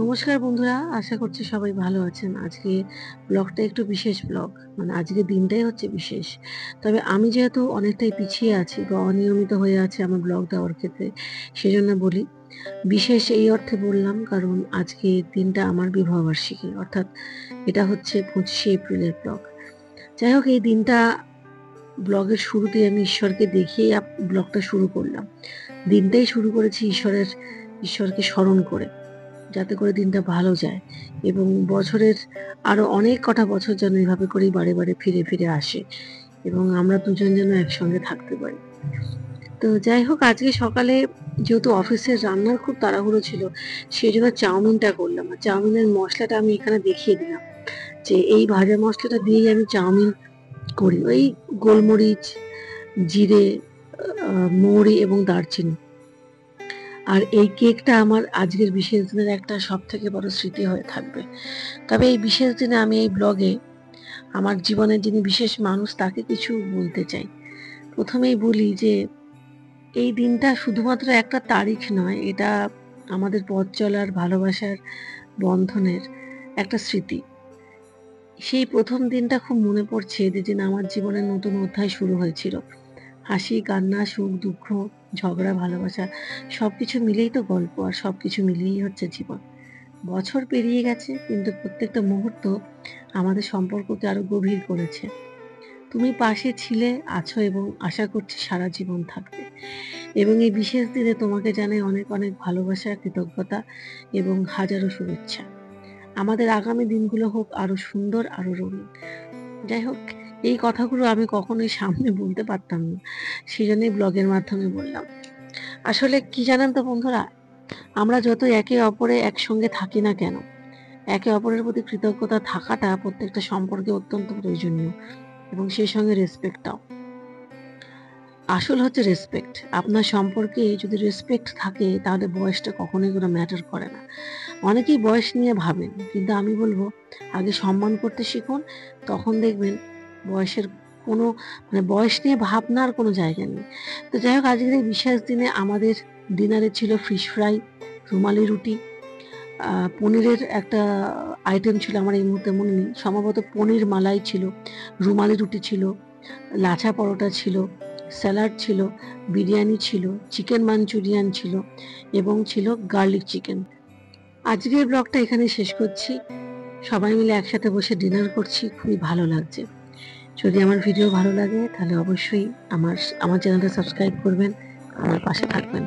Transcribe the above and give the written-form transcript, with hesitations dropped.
নমস্কার বন্ধুরা, আশা করছি সবাই ভালো আছেন। আজকে ব্লগটা একটু বিশেষ ব্লগ। মানে আজকের দিনটাই হচ্ছে বিশেষ। তবে আমি যেহেতু অনেকটাই পিছিয়ে আছি বা অনিয়মিত হয়ে আছে আমার ব্লগ দেওয়ার ক্ষেত্রে, সেজন্য বলি। বিশেষ এই অর্থে বললাম কারণ আজকের দিনটা আমার বিবাহবার্ষিকী। অর্থাৎ এটা হচ্ছে 25শে এপ্রিলের ব্লগ। যাই হোক, এই দিনটা ব্লগের শুরুতে আমি ঈশ্বরকে দেখিয়ে ব্লগটা শুরু করলাম। দিনটাই শুরু করেছি ঈশ্বরকে স্মরণ করে। যাতে করে দিনটা ভালো যায় এবং বছরের আরো অনেক কটা বছর যেন এভাবে করেই বারে বারে ফিরে ফিরে আসে এবং আমরা দুজন যেন একসঙ্গে থাকতে পারি। তো যাই হোক, আজকে সকালে যেহেতু অফিসের রান্নার খুব তাড়াহুড়ো ছিল, সেই জন্য চাউমিনটা করলাম। আর চাউমিনের মশলাটা আমি এখানে দেখিয়ে দিলাম যে এই ভাজা মশলাটা দিয়েই আমি চাউমিন করি। ওই গোলমরিচ, জিরে, মৌরি এবং দারচিনি। আর এই কেকটা আমার আজকের বিশেষ দিনের একটা সবথেকে বড় স্মৃতি হয়ে থাকবে। তবে এই বিশেষ দিনে আমি এই ব্লগে আমার জীবনের যিনি বিশেষ মানুষ তাকে কিছু বলতে চাই। প্রথমেই বলি যে এই দিনটা শুধুমাত্র একটা তারিখ নয়, এটা আমাদের পথ চলার, ভালোবাসার বন্ধনের একটা স্মৃতি। সেই প্রথম দিনটা খুব মনে পড়ছে, যেদিন আমার জীবনের নতুন অধ্যায় শুরু হয়েছিল। হাসি, কান্না, সুখ, দুঃখ, ঝগড়া, ভালোবাসা সবকিছু মিলেই তো গল্প, আর সবকিছু মিলিয়েই হচ্ছে জীবন। বছর পেরিয়ে গেছে, কিন্তু প্রত্যেকটা মুহূর্ত আমাদের সম্পর্ককে আরো গভীর করেছে। তুমি পাশে ছিলে, আছো এবং আশা করছি সারা জীবন থাকবে। এবং এই বিশেষ দিনে তোমাকে জানাই অনেক অনেক ভালোবাসা, কৃতজ্ঞতা এবং হাজারো শুভেচ্ছা। আমাদের আগামী দিনগুলো হোক আরো সুন্দর, আরো রঙিন। যাই হোক, এই কথাগুলো আমি কখনোই সামনে বলতে পারতাম না, সেজন্যই ব্লগের মাধ্যমে বললাম। আসলে কি জানেন তো বন্ধুরা, আমরা যত একে অপরে একসঙ্গে থাকি না কেন, একে অপরের প্রতি কৃতজ্ঞতা থাকাটা প্রত্যেকটা সম্পর্কে অত্যন্ত প্রয়োজনীয় এবং সেই সঙ্গে রেসপেক্টটাও। আসল হচ্ছে রেসপেক্ট। আপনার সম্পর্কে যদি রেসপেক্ট থাকে তাহলে বয়সটা কখনোই কোনো ম্যাটার করে না। অনেকেই বয়স নিয়ে ভাবেন, কিন্তু আমি বলবো আগে সম্মান করতে শিখুন, তখন দেখবেন বয়সের কোনো বয়স নিয়ে ভাবনার কোনো জায়গা নেই। তো যাই হোক, আজকের এই বিশেষ দিনে আমাদের ডিনারে ছিল ফিশ ফ্রাই, রুমালি রুটি, পনিরের একটা আইটেম ছিল, আমার এই মুহূর্তে মনে নেই, সম্ভবত পনির মালাই ছিল, রুমালি রুটি ছিল, লাচা পরোটা ছিল, স্যালাড ছিল, বিরিয়ানি ছিল, চিকেন মাঞ্চুরিয়ান ছিল এবং ছিল গার্লিক চিকেন। আজকের ব্লগটা এখানে শেষ করছি। সবাই মিলে একসাথে বসে ডিনার করছি, খুবই ভালো লাগছে। যদি আমার ভিডিও ভালো লাগে তাহলে অবশ্যই আমার চ্যানেলটা সাবস্ক্রাইব করবেন, আমার পাশে থাকবেন।